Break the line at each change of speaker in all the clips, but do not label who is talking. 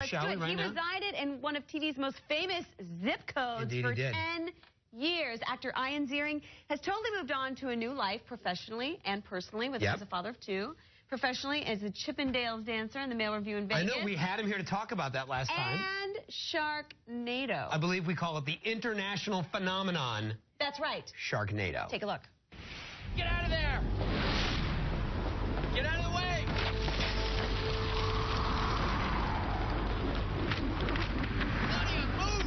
Shall we right now?
He resided in one of TV's most famous zip codes
Indeed,
for
he did.
10 years. Actor Ian Ziering has totally moved on to a new life professionally and personally as a father of two. Professionally as a Chippendales dancer in the Male Review in Vegas.
I know, we had him here to talk about that last time.
And Sharknado.
I believe we call it the international phenomenon.
That's right.
Sharknado.
Take a look.
Get out of there! Get out of the way! Nadia, move!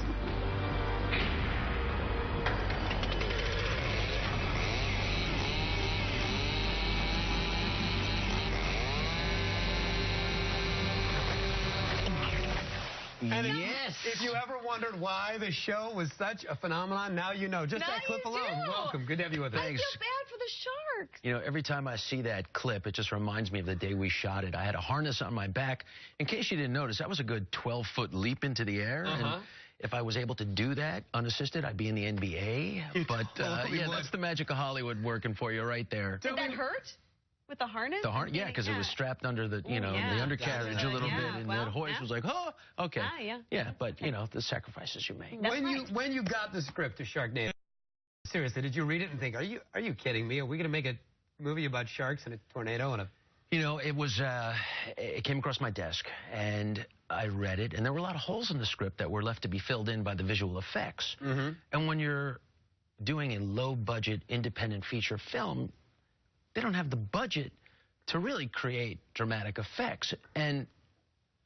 And if you ever wondered why the show was such a phenomenon, now you know. Just
now
that clip alone. Welcome. Good to have you with us.
I feel bad for the sharks.
You know, every time I see that clip, it just reminds me of the day we shot it. I had a harness on my back. In case you didn't notice, that was a good 12-foot leap into the air. And if I was able to do that unassisted, I'd be in the NBA. But yeah, that's the magic of Hollywood working for you right there.
Did that hurt? With the harness?
The harness, yeah, because it was strapped under the, the undercarriage a little bit, and that hoist was like, oh, okay. Yeah, but, you know, the sacrifices you make.
When you got the script to Sharknado, seriously, did you read it and think, are you kidding me? Are we going to make a movie about sharks and a tornado and a...
You know, it came across my desk, and I read it, and there were a lot of holes in the script that were left to be filled in by the visual effects. And when you're doing a low-budget independent feature film, they don't have the budget to really create dramatic effects. And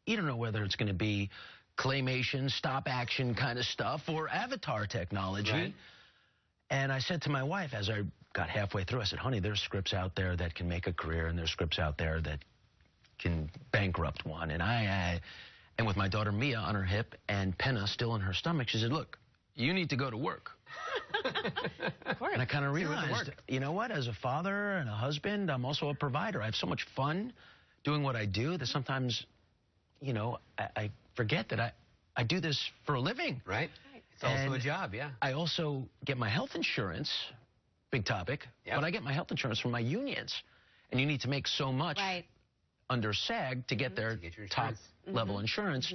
you don't know whether it's going to be claymation, stop action kind of stuff, or avatar technology.
Right.
And I said to my wife, as I got halfway through, I said, honey, there's scripts out there that can make a career, and there's scripts out there that can bankrupt one. And and with my daughter Mia on her hip and Penna still in her stomach, she said, look, you need to go to work.
Of course.
And I kind of realized, you know what, as a father and a husband, I'm also a provider. I have so much fun doing what I do that sometimes, you know, I forget that I do this for a living.
Right. It's also a job, yeah.
I also get my health insurance, big topic, but I get my health insurance from my unions. And you need to make so much under SAG to get their top level insurance.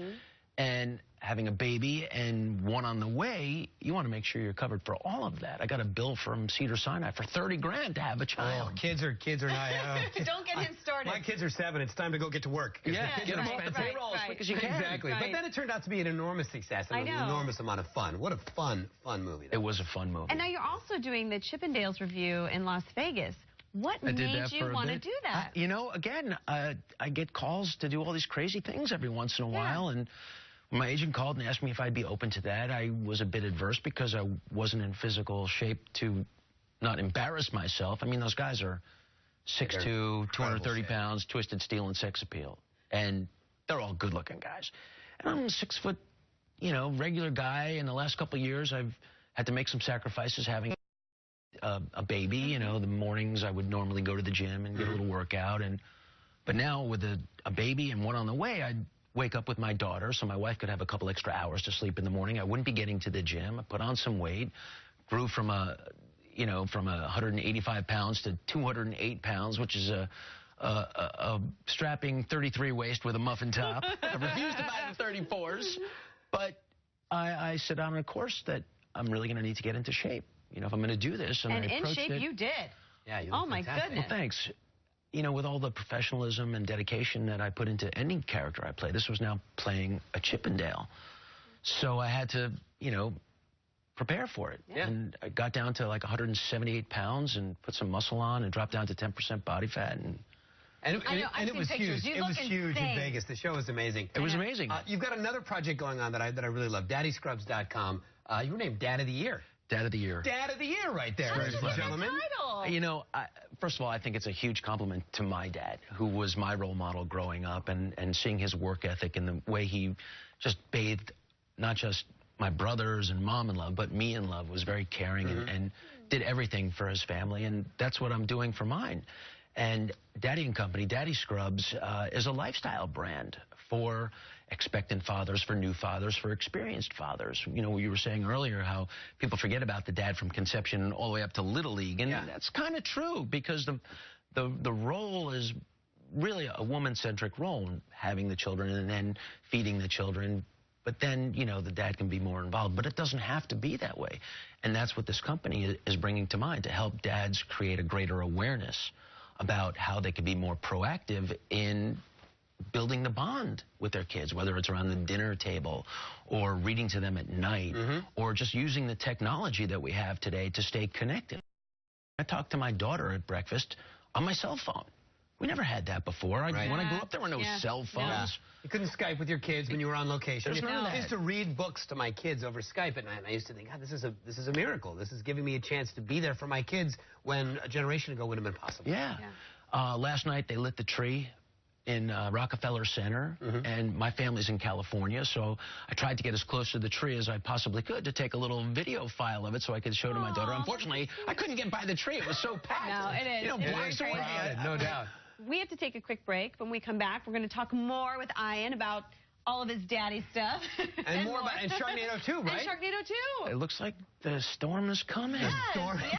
And having a baby and one on the way, you want to make sure you're covered for all of that. I got a bill from Cedars-Sinai for $30,000 to have a child.
Oh, kids are not.
Don't get him started.
My kids are 7. It's time to go get to work.
Yeah, get them off the payroll as quick as you can.
Exactly. But then it turned out to be an enormous success and an enormous amount of fun. What a fun movie.
It was a fun movie.
And now you're also doing the Chippendales review in Las Vegas. What made you want to do that?
You know, again, I get calls to do all these crazy things every once in a while, and when my agent called and asked me if I'd be open to that, I was a bit adverse because I wasn't in physical shape to not embarrass myself. I mean, those guys are 6'2", 230 pounds, twisted steel and sex appeal. And they're all good-looking guys. And I'm a 6 foot, you know, regular guy. In the last couple of years, I've had to make some sacrifices having a baby. You know, the mornings I would normally go to the gym and get a little workout. But now with a baby and one on the way, I'd wake up with my daughter so my wife could have a couple extra hours to sleep in the morning. I wouldn't be getting to the gym. I put on some weight, grew from 185 pounds to 208 pounds, which is a strapping 33 waist with a muffin top. I refused to buy the 34s, but I set on a course that I'm really going to need to get into shape. You know, if I'm going to do this. And
in shape you did.
Yeah, you look
my
fantastic.
goodness.
Well, thanks. You know, with all the professionalism and dedication that I put into any character I play, this was now playing a Chippendale. So I had to, you know, prepare for it.
Yeah.
And I got down to like 178 pounds and put some muscle on and dropped down to 10% body fat.
And it was huge. It was huge in Vegas. The show was amazing.
It was amazing.
You've got another project going on that I really love, DaddyScrubs.com. You were named Dad of the Year.
Dad of the Year.
Dad of the Year right there, ladies and gentlemen.
You know, first of all, I think it's a huge compliment to my dad, who was my role model growing up, and seeing his work ethic and the way he just bathed not just my brothers and mom in love, but me in love, was very caring and did everything for his family, and that's what I'm doing for mine. And Daddy and Company, DaddyScrubs, is a lifestyle brand for expectant fathers, for new fathers, for experienced fathers. You know, you were saying earlier how people forget about the dad from conception all the way up to Little League, and that's kind of true, because the role is really a woman-centric role in having the children and then feeding the children. But then, you know, the dad can be more involved. But it doesn't have to be that way. And that's what this company is bringing to mind, to help dads create a greater awareness about how they can be more proactive in building the bond with their kids, whether it's around the dinner table or reading to them at night or just using the technology that we have today to stay connected. I talked to my daughter at breakfast on my cell phone. We never had that before. When I grew up, there were no cell phones.
Yeah. You couldn't Skype with your kids when you were on location. I used to read books to my kids over Skype at night, and I used to think, God, this is a miracle. This is giving me a chance to be there for my kids when a generation ago wouldn't have been possible.
Yeah. Last night, they lit the tree in Rockefeller Center, and my family's in California, so I tried to get as close to the tree as I possibly could to take a little video file of it so I could show to my daughter. Unfortunately, I couldn't get by the tree. It was so packed.
No, it is.
You know, blocks away.
No doubt.
We have to take a quick break. When we come back, we're going to talk more with Ian about all of his daddy stuff.
And more about Sharknado too, right?
And Sharknado too.
It looks like the storm is coming.
Yes.
Storm.